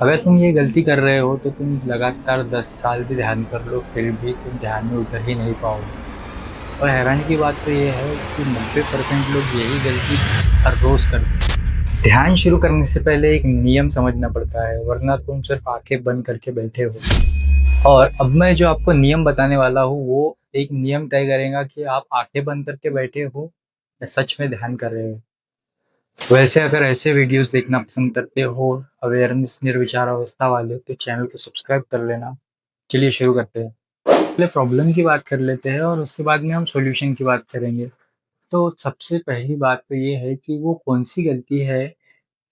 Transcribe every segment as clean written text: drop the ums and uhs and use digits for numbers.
अगर तुम ये गलती कर रहे हो तो तुम लगातार 10 साल भी ध्यान कर लो, फिर भी तुम ध्यान में उतर ही नहीं पाओगे। और हैरानी की बात तो ये है कि 90% लोग यही गलती हर रोज़ करते हैं। ध्यान शुरू करने से पहले एक नियम समझना पड़ता है, वरना तुम सिर्फ आंखें बंद करके बैठे हो। और अब मैं जो आपको नियम बताने वाला हूँ, वो एक नियम तय करेगा कि आप आंखें बंद करके बैठे हो या सच में ध्यान कर रहे हो। वैसे अगर ऐसे वीडियोस देखना पसंद करते हो, अवेयरनेस निर्विचार अवस्था वाले, तो चैनल को सब्सक्राइब कर लेना। चलिए शुरू करते हैं। पहले प्रॉब्लम की बात कर लेते हैं और उसके बाद में हम सॉल्यूशन की बात करेंगे। तो सबसे पहली बात तो ये है कि वो कौन-सी गलती है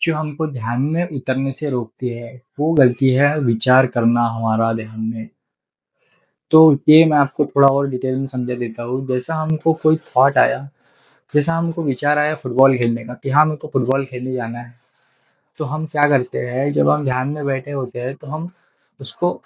जो हमको ध्यान में उतरने से रोकती है। वो गलती है विचार करना हमारा ध्यान में। तो ये मैं आपको थोड़ा और डिटेल में समझा देता हूँ। जैसा हमको कोई थॉट आया, जैसा हमको विचार आया फुटबॉल खेलने का कि हाँ, मेरे को फुटबॉल खेलने जाना है। तो हम क्या करते हैं, जब हम ध्यान में बैठे होते हैं तो हम उसको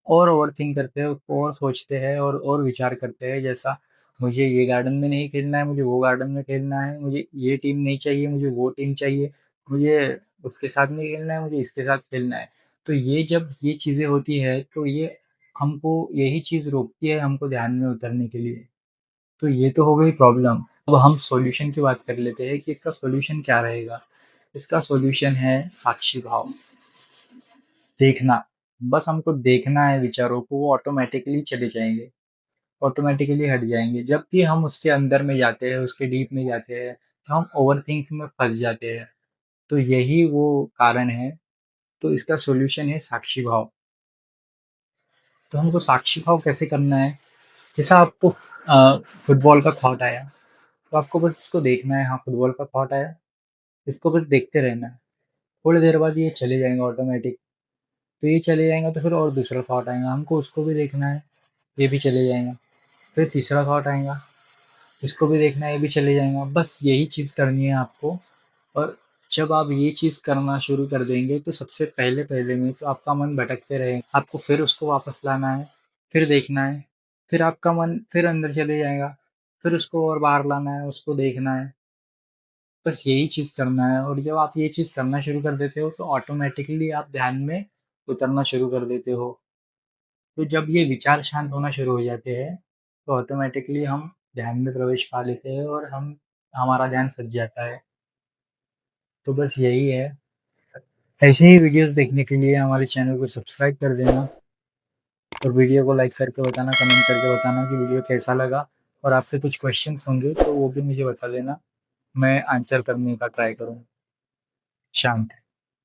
और ओवरथिंक करते हैं, उसको और सोचते हैं और विचार करते हैं। जैसा मुझे ये गार्डन में नहीं खेलना है, मुझे वो गार्डन में खेलना है, मुझे ये टीम नहीं चाहिए, मुझे वो टीम चाहिए, मुझे उसके साथ नहीं खेलना है, मुझे इसके साथ खेलना है। तो ये जब ये चीज़ें होती है तो ये हमको यही चीज़ रोकती है हमको ध्यान में उतरने के लिए। तो ये तो हो गई प्रॉब्लम। अब हम सॉल्यूशन की बात कर लेते हैं कि इसका सॉल्यूशन क्या रहेगा। इसका सॉल्यूशन है साक्षी भाव। देखना, बस हमको देखना है विचारों को, वो ऑटोमैटिकली चले जाएँगे, ऑटोमैटिकली हट जाएँगे। जब भी हम उसके अंदर में जाते हैं, उसके डीप में जाते हैं, तो हम ओवरथिंक में फँस जाते हैं। तो यही वो कारण है। तो इसका सॉल्यूशन है साक्षी भाव। तो हमको साक्षी भाव कैसे करना है? जैसा आपको फुटबॉल का थॉट आया, तो आपको बस इसको देखना है, हाँ, फुटबॉल का थॉट आया, इसको बस देखते रहना है। थोड़ी देर बाद ये चले जाएँगे ऑटोमैटिक। तो ये चले जाएँगे तो फिर और दूसरा थॉट आएगा, हमको उसको भी देखना है, ये भी चले जाएँगा। फिर तीसरा थॉट आएगा, इसको भी देखना है, ये भी चले जाएगा। बस यही चीज़ करनी है आपको। और जब आप ये चीज़ करना शुरू कर देंगे तो सबसे पहले-पहले में तो आपका मन भटकते रहेगा। आपको फिर उसको वापस लाना है, फिर देखना है, फिर आपका मन फिर अंदर चले जाएगा, फिर उसको और बाहर लाना है, उसको देखना है। बस यही चीज़ करना है और जब आप ये चीज़ करना शुरू कर देते हो तो ऑटोमैटिकली आप ध्यान में उतरना शुरू कर देते हो। तो जब ये विचार शांत होना शुरू हो जाते हैं, तो ऑटोमैटिकली हम ध्यान में प्रवेश पा लेते हैं और हम हमारा ध्यान सज जाता है। तो बस यही है। ऐसे ही वीडियोज़ देखने के लिए हमारे चैनल को सब्सक्राइब कर देना और वीडियो को लाइक करके बताना, कमेंट करके बताना कि वीडियो कैसा लगा। और आपके कुछ क्वेश्चन्स होंगे तो वो भी मुझे बता देना, मैं आंसर करने का ट्राई करूँगा। शांति।